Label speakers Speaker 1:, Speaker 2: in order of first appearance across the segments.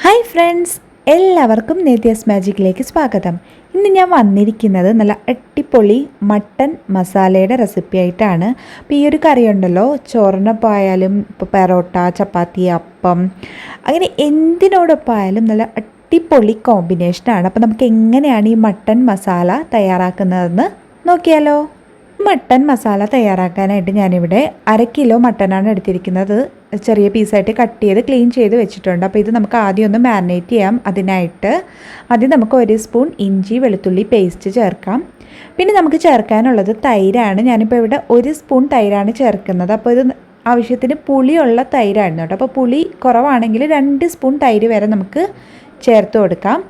Speaker 1: Hi friends, എല്ലാവർക്കും നേത്യാസ്മാജിക്കിലേക്ക് സ്വാഗതം. ഇന്ന് ഞാൻ വന്നിരിക്കുന്നത് നല്ല അടിപൊളി മട്ടൻ മസാലയുടെ റെസിപ്പി ആയിട്ടാണ്. അപ്പോൾ ഈ ഒരു കറി ഉണ്ടല്ലോ, ചോറിനൊപ്പം ആയാലും ഇപ്പോൾ പെറോട്ട, ചപ്പാത്തി, അപ്പം അങ്ങനെ എന്തിനോടൊപ്പം ആയാലും നല്ല അടിപൊളി കോമ്പിനേഷനാണ്. അപ്പോൾ നമുക്ക് എങ്ങനെയാണ് ഈ മട്ടൻ മസാല തയ്യാറാക്കുന്നതെന്ന് നോക്കിയാലോ. മട്ടൻ മസാല തയ്യാറാക്കാനായിട്ട് ഞാനിവിടെ 1/2 കിലോ മട്ടനാണ് എടുത്തിരിക്കുന്നത്. ചെറിയ പീസായിട്ട് കട്ട് ചെയ്ത് ക്ലീൻ ചെയ്ത് വെച്ചിട്ടുണ്ട്. അപ്പോൾ ഇത് നമുക്ക് ആദ്യം ഒന്ന് മാരിനേറ്റ് ചെയ്യാം. അതിനായിട്ട് ആദ്യം നമുക്ക് 1 സ്പൂൺ ഇഞ്ചി വെളുത്തുള്ളി പേസ്റ്റ് ചേർക്കാം. പിന്നെ നമുക്ക് ചേർക്കാനുള്ളത് തൈരാണ്. ഞാനിപ്പോൾ ഇവിടെ 1 സ്പൂൺ തൈരാണ് ചേർക്കുന്നത്. അപ്പോൾ ഇത് ആവശ്യത്തിന് പുളിയുള്ള തൈരായിരുന്നു കേട്ടോ. അപ്പോൾ പുളി കുറവാണെങ്കിൽ 2 സ്പൂൺ തൈര് വരെ നമുക്ക് ചേർത്ത് കൊടുക്കാം.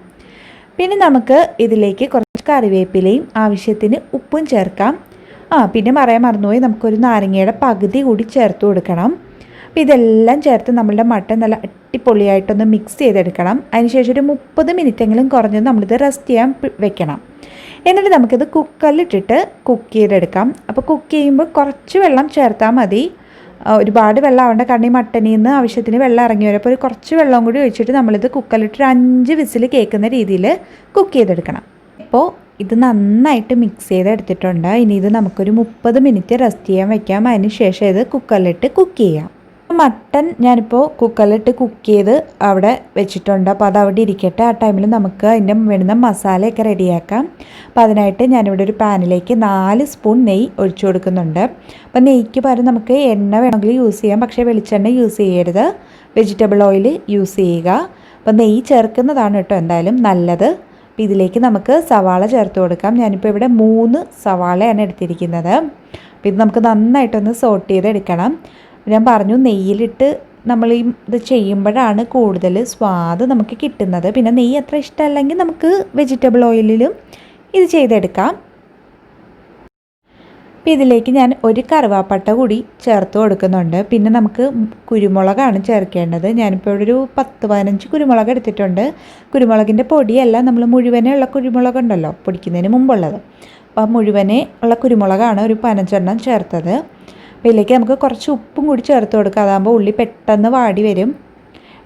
Speaker 1: പിന്നെ നമുക്ക് ഇതിലേക്ക് കുറച്ച് കറിവേപ്പിലയും ആവശ്യത്തിന് ഉപ്പും ചേർക്കാം. പിന്നെ പറയാൻ മറന്നുപോയി, നമുക്കൊരു നാരങ്ങയുടെ പകുതി കൂടി ചേർത്ത് കൊടുക്കണം. അപ്പോൾ ഇതെല്ലാം ചേർത്ത് നമ്മളുടെ മട്ടൻ നല്ല അടിപൊളിയായിട്ടൊന്ന് മിക്സ് ചെയ്തെടുക്കണം. അതിനുശേഷം ഒരു 30 മിനിറ്റെങ്കിലും കുറഞ്ഞത് നമ്മളിത് റെസ്റ്റ് ചെയ്യാൻ വെക്കണം. എന്നിട്ട് നമുക്കിത് കുക്കറിലിട്ടിട്ട് കുക്ക് ചെയ്തെടുക്കാം. അപ്പോൾ കുക്ക് ചെയ്യുമ്പോൾ കുറച്ച് വെള്ളം ചേർത്താൽ മതി, ഒരുപാട് വെള്ളം ആവേണ്ട. കാരണം ഈ മട്ടനിൽ നിന്ന് ആവശ്യത്തിന് വെള്ളം ഇറങ്ങി വരും. അപ്പോൾ ഒരു കുറച്ച് വെള്ളം കൂടി ഒഴിച്ചിട്ട് നമ്മളിത് കുക്കറിലിട്ട് 5 വിസിൽ കേൾക്കുന്ന രീതിയിൽ കുക്ക് ചെയ്തെടുക്കണം. ഇപ്പോൾ ഇത് നന്നായിട്ട് മിക്സ് ചെയ്തെടുത്തിട്ടുണ്ട്. ഇനി ഇത് നമുക്കൊരു 30 മിനിറ്റ് റെസ്റ്റ് ചെയ്യാൻ വയ്ക്കാം. അതിന് ശേഷം ഇത് കുക്കറിലിട്ട് കുക്ക് ചെയ്യാം. മട്ടൻ ഞാനിപ്പോൾ കുക്കറിലിട്ട് കുക്ക് ചെയ്ത് അവിടെ വെച്ചിട്ടുണ്ട്. അപ്പോൾ അത് അവിടെ ഇരിക്കട്ടെ. ആ ടൈമിൽ നമുക്ക് അതിൻ്റെ വേണ്ടുന്ന മസാലയൊക്കെ റെഡിയാക്കാം. അപ്പോൾ അതിനായിട്ട് ഞാനിവിടെ ഒരു പാനിലേക്ക് 4 സ്പൂൺ നെയ്യ് ഒഴിച്ചു കൊടുക്കുന്നുണ്ട്. അപ്പോൾ നെയ്യ്ക്ക് പകരം നമുക്ക് എണ്ണ വേണമെങ്കിൽ യൂസ് ചെയ്യാം, പക്ഷേ വെളിച്ചെണ്ണ യൂസ് ചെയ്യരുത്, വെജിറ്റബിൾ ഓയിൽ യൂസ് ചെയ്യുക. അപ്പോൾ നെയ്യ് ചേർക്കുന്നതാണ് കേട്ടോ എന്തായാലും നല്ലത്. അപ്പോൾ ഇതിലേക്ക് നമുക്ക് സവാള ചേർത്ത് കൊടുക്കാം. ഞാനിപ്പോൾ ഇവിടെ 3 സവാളയാണ് എടുത്തിരിക്കുന്നത്. അപ്പോൾ ഇത് നമുക്ക് നന്നായിട്ടൊന്ന് സോട്ട് ചെയ്തെടുക്കണം. ഞാൻ പറഞ്ഞു, നെയ്യിലിട്ട് നമ്മൾ ഇത് ചെയ്യുമ്പോഴാണ് കൂടുതൽ സ്വാദ് നമുക്ക് കിട്ടുന്നത്. പിന്നെ നെയ്യ് അത്ര ഇഷ്ടമല്ലെങ്കിൽ നമുക്ക് വെജിറ്റബിൾ ഓയിലിലും ഇത് ചെയ്തെടുക്കാം. അപ്പോൾ ഇതിലേക്ക് ഞാൻ ഒരു കറുവാപ്പട്ട കൂടി ചേർത്ത് കൊടുക്കുന്നുണ്ട്. പിന്നെ നമുക്ക് കുരുമുളകാണ് ചേർക്കേണ്ടത്. ഞാനിപ്പോൾ ഇവിടെ ഒരു 10-15 കുരുമുളക് എടുത്തിട്ടുണ്ട്. കുരുമുളകിൻ്റെ പൊടിയല്ല, നമ്മൾ മുഴുവനെ ഉള്ള കുരുമുളകുണ്ടല്ലോ പൊടിക്കുന്നതിന് മുമ്പുള്ളത്. അപ്പോൾ മുഴുവനെ ഉള്ള കുരുമുളകാണ് ഒരു 15 ചേർത്തത്. അപ്പോൾ ഇതിലേക്ക് നമുക്ക് കുറച്ച് ഉപ്പും കൂടി ചേർത്ത് കൊടുക്കുക. അതാകുമ്പോൾ ഉള്ളി പെട്ടെന്ന് വാടി വരും.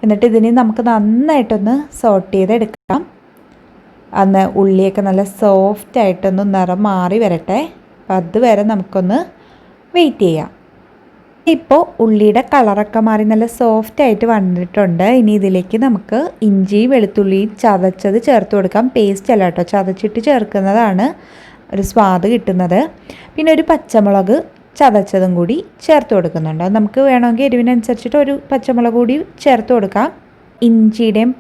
Speaker 1: എന്നിട്ട് ഇതിന് നമുക്ക് നന്നായിട്ടൊന്ന് സോട്ട് ചെയ്തെടുക്കാം. അന്ന് ഉള്ളിയൊക്കെ നല്ല സോഫ്റ്റായിട്ടൊന്ന് നിറം മാറി വരട്ടെ. അപ്പോൾ അതുവരെ നമുക്കൊന്ന് വെയിറ്റ് ചെയ്യാം. ഇപ്പോൾ ഉള്ളിയുടെ കളറൊക്കെ മാറി നല്ല സോഫ്റ്റായിട്ട് വന്നിട്ടുണ്ട്. ഇനി ഇതിലേക്ക് നമുക്ക് ഇഞ്ചി വെളുത്തുള്ളി ചതച്ചത് ചേർത്ത് കൊടുക്കാം. പേസ്റ്റ് അല്ല കേട്ടോ, ചതച്ചിട്ട് ചേർക്കുന്നതാണ് ഒരു സ്വാദ് കിട്ടുന്നത്. പിന്നെ ഒരു പച്ചമുളക് ചതച്ചതും കൂടി ചേർത്ത് കൊടുക്കുന്നുണ്ട്. അത് നമുക്ക് വേണമെങ്കിൽ എരിവിനനുസരിച്ചിട്ട് ഒരു പച്ചമുളക് കൂടി ചേർത്ത് കൊടുക്കാം. ഇഞ്ചിയുടെയും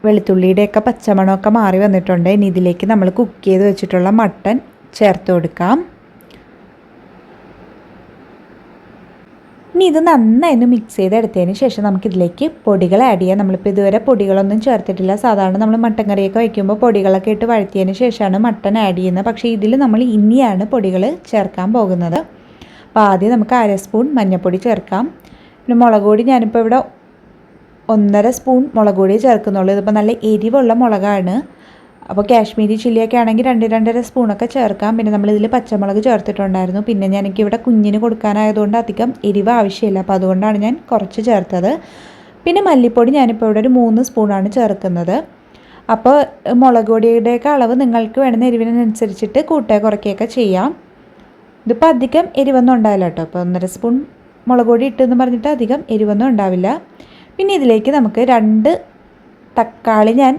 Speaker 1: വെളുത്തുള്ളിയുടെയൊക്കെ പച്ചമണമൊക്കെ മാറി വന്നിട്ടുണ്ട്. ഇനി ഇതിലേക്ക് നമ്മൾ കുക്ക് ചെയ്ത് വെച്ചിട്ടുള്ള മട്ടൻ ചേർത്ത് കൊടുക്കാം. ഇനി ഇത് നന്നായി മിക്സ് ചെയ്തെടുത്തതിന് ശേഷം നമുക്കിതിലേക്ക് പൊടികൾ ആഡ് ചെയ്യാം. നമ്മളിപ്പോൾ ഇതുവരെ പൊടികളൊന്നും ചേർത്തിട്ടില്ല. സാധാരണ നമ്മൾ മട്ടൻ കറിയൊക്കെ വയ്ക്കുമ്പോൾ പൊടികളൊക്കെ ഇട്ട് വഴറ്റിയതിന് ശേഷമാണ് മട്ടൻ ആഡ് ചെയ്യുന്നത്. പക്ഷേ ഇതിൽ നമ്മൾ ഇനിയാണ് പൊടികൾ ചേർക്കാൻ പോകുന്നത്. അപ്പോൾ ആദ്യം നമുക്ക് 1/2 സ്പൂൺ മഞ്ഞൾപ്പൊടി ചേർക്കാം. പിന്നെ മുളക് പൊടി ഞാനിപ്പോൾ ഇവിടെ 1.5 സ്പൂൺ മുളക് പൊടി ചേർക്കുന്നുള്ളൂ. ഇതിപ്പോൾ നല്ല എരിവുള്ള മുളകാണ്. അപ്പോൾ കാശ്മീരി ചില്ലിയൊക്കെ ആണെങ്കിൽ 2-2.5 സ്പൂണൊക്കെ ചേർക്കാം. പിന്നെ നമ്മളിതിൽ പച്ചമുളക് ചേർത്തിട്ടുണ്ടായിരുന്നു. പിന്നെ എനിക്കിവിടെ കുഞ്ഞിന് കൊടുക്കാനായതുകൊണ്ട് അധികം എരിവ് ആവശ്യമില്ല. അപ്പോൾ അതുകൊണ്ടാണ് ഞാൻ കുറച്ച് ചേർത്തത്. പിന്നെ മല്ലിപ്പൊടി ഞാനിപ്പോൾ ഇവിടെ ഒരു 3 സ്പൂണാണ് ചേർക്കുന്നത്. അപ്പോൾ മുളക് പൊടിയുടെയൊക്കെ അളവ് നിങ്ങൾക്ക് വേണ്ടുന്ന എരിവിനനുസരിച്ചിട്ട് കൂട്ടുക കുറയ്ക്കുകയൊക്കെ ചെയ്യാം. ഇതിപ്പോൾ അധികം എരിവൊന്നും ഉണ്ടാവില്ല കേട്ടോ. ഇപ്പോൾ 1.5 സ്പൂൺ മുളക് പൊടി ഇട്ടെന്ന് പറഞ്ഞിട്ട് അധികം എരിവൊന്നും ഉണ്ടാവില്ല. പിന്നെ ഇതിലേക്ക് നമുക്ക് 2 തക്കാളി ഞാൻ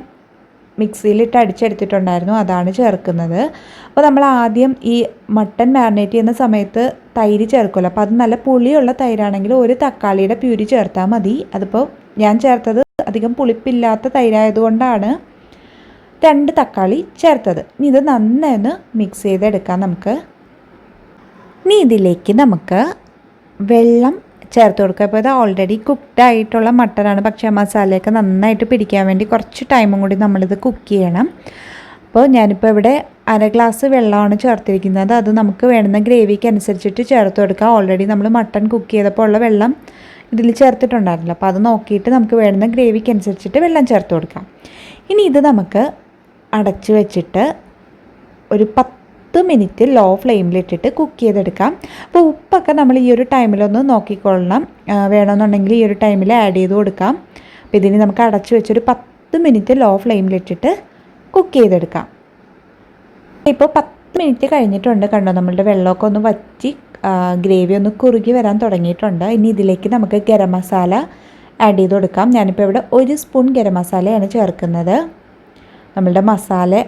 Speaker 1: മിക്സിയിലിട്ട് അടിച്ചെടുത്തിട്ടുണ്ടായിരുന്നു, അതാണ് ചേർക്കുന്നത്. അപ്പോൾ നമ്മൾ ആദ്യം ഈ മട്ടൻ മാരിനേറ്റ് ചെയ്യുന്ന സമയത്ത് തൈര് ചേർക്കുമല്ലോ. അപ്പോൾ അത് നല്ല പുളിയുള്ള തൈരാണെങ്കിൽ 1 തക്കാളിയുടെ പ്യൂരി ചേർത്താൽ മതി. അതിപ്പോൾ ഞാൻ ചേർത്തത് അധികം പുളിപ്പില്ലാത്ത തൈരായതുകൊണ്ടാണ് 2 തക്കാളി ചേർത്തത്. ഇനി ഇത് നന്നായി ഒന്ന് മിക്സ് ചെയ്തെടുക്കാം നമുക്ക്. ഇനി ഇതിലേക്ക് നമുക്ക് വെള്ളം ചേർത്ത് കൊടുക്കുക. അപ്പോൾ ഇത് ഓൾറെഡി കുക്ക്ഡ് ആയിട്ടുള്ള മട്ടനാണ്, പക്ഷേ മസാലയൊക്കെ നന്നായിട്ട് പിടിക്കാൻ വേണ്ടി കുറച്ച് ടൈമും കൂടി നമ്മളിത് കുക്ക് ചെയ്യണം. അപ്പോൾ ഞാനിപ്പോൾ ഇവിടെ 1/2 ഗ്ലാസ് വെള്ളമാണ് ചേർത്തിരിക്കുന്നത്. അത് നമുക്ക് വേണ്ടുന്ന ഗ്രേവിക്ക് അനുസരിച്ചിട്ട് ചേർത്ത് കൊടുക്കുക. ഓൾറെഡി നമ്മൾ മട്ടൻ കുക്ക് ചെയ്തപ്പോൾ ഉള്ള വെള്ളം ഇതിൽ ചേർത്തിട്ടുണ്ടായിരുന്നല്ലോ. അപ്പോൾ അത് നോക്കിയിട്ട് നമുക്ക് വേണ്ടുന്ന ഗ്രേവിക്ക് അനുസരിച്ചിട്ട് വെള്ളം ചേർത്ത് കൊടുക്കാം. ഇനി ഇത് നമുക്ക് അടച്ച് വെച്ചിട്ട് ഒരു 10 മിനിറ്റ് ലോ ഫ്ലെയിമിലിട്ടിട്ട് കുക്ക് ചെയ്തെടുക്കാം. അപ്പോൾ ഉപ്പൊക്കെ നമ്മൾ ഈ ഒരു ടൈമിലൊന്ന് നോക്കിക്കൊള്ളണം. വേണമെന്നുണ്ടെങ്കിൽ ഈ ഒരു ടൈമിൽ ആഡ് ചെയ്ത് കൊടുക്കാം. അപ്പോൾ ഇതിന് നമുക്ക് അടച്ചു വെച്ചൊരു 10 മിനിറ്റ് ലോ ഫ്ലെയിമിലിട്ടിട്ട് കുക്ക് ചെയ്തെടുക്കാം. ഇപ്പോൾ 10 മിനിറ്റ് കഴിഞ്ഞിട്ടുണ്ട്. കണ്ടോ, നമ്മളുടെ വെള്ളമൊക്കെ ഒന്ന് വറ്റി ഗ്രേവി ഒന്ന് കുറുകി വരാൻ തുടങ്ങിയിട്ടുണ്ട്. ഇനി ഇതിലേക്ക് നമുക്ക് ഗരം മസാല ആഡ് ചെയ്ത് കൊടുക്കാം. ഞാനിപ്പോൾ ഇവിടെ 1 സ്പൂൺ ഗരം മസാലയാണ് ചേർക്കുന്നത്. നമ്മളുടെ മസാല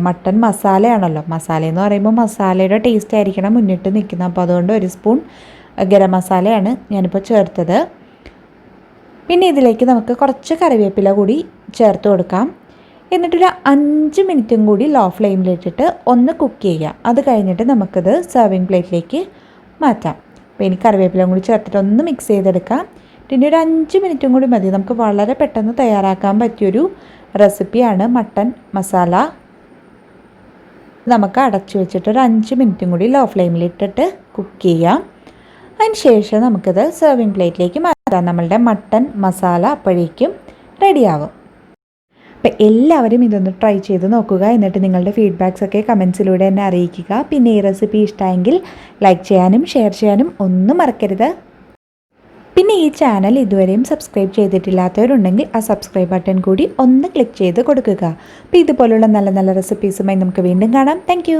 Speaker 1: മട്ടൺ മസാലയാണല്ലോ, മസാല എന്ന് പറയുമ്പോൾ മസാലയുടെ ടേസ്റ്റ് ആയിരിക്കണം മുന്നിട്ട് നിൽക്കുന്നത്. അപ്പോൾ അതുകൊണ്ട് 1 സ്പൂൺ ഗരം മസാലയാണ് ഞാനിപ്പോൾ ചേർത്തത്. പിന്നെ ഇതിലേക്ക് നമുക്ക് കുറച്ച് കറിവേപ്പില കൂടി ചേർത്ത് കൊടുക്കാം. എന്നിട്ടൊരു 5 മിനിറ്റും കൂടി ലോ ഫ്ലെയിമിലിട്ടിട്ട് ഒന്ന് കുക്ക് ചെയ്യാം. അത് കഴിഞ്ഞിട്ട് നമുക്കത് സെർവിങ് പ്ലേറ്റിലേക്ക് മാറ്റാം. അപ്പോൾ ഇനി കറിവേപ്പിലയും കൂടി ചേർത്തിട്ട് ഒന്ന് മിക്സ് ചെയ്തെടുക്കാം. പിന്നെ ഒരു 5 മിനിറ്റും കൂടി മതി. നമുക്ക് വളരെ പെട്ടെന്ന് തയ്യാറാക്കാൻ പറ്റിയൊരു റെസിപ്പിയാണ് മട്ടൺ മസാല. നമുക്ക് അടച്ചു വെച്ചിട്ട് ഒരു 5 മിനിറ്റും കൂടി ലോ ഫ്ലെയിമിലിട്ടിട്ട് കുക്ക് ചെയ്യാം. അതിന് ശേഷം നമുക്കത് സെർവിങ് പ്ലേറ്റിലേക്ക് മാറ്റാം. നമ്മളുടെ മട്ടൺ മസാല അപ്പോഴേക്കും റെഡിയാവും. അപ്പോൾ എല്ലാവരും ഇതൊന്ന് ട്രൈ ചെയ്ത് നോക്കുക. എന്നിട്ട് നിങ്ങളുടെ ഫീഡ്ബാക്സൊക്കെ കമൻസിലൂടെ എന്നെ അറിയിക്കുക. പിന്നെ ഈ റെസിപ്പി ഇഷ്ടമായെങ്കിൽ ലൈക്ക് ചെയ്യാനും ഷെയർ ചെയ്യാനും ഒന്നും മറക്കരുത്. പിന്നെ ഈ ചാനൽ ഇതുവരെയും സബ്സ്ക്രൈബ് ചെയ്തിട്ടില്ലാത്തവരുണ്ടെങ്കിൽ ആ സബ്സ്ക്രൈബ് ബട്ടൺ കൂടി ഒന്ന് ക്ലിക്ക് ചെയ്ത് കൊടുക്കുക. അപ്പോൾ ഇതുപോലുള്ള നല്ല നല്ല റെസിപ്പീസുമായി നമുക്ക് വീണ്ടും കാണാം. താങ്ക്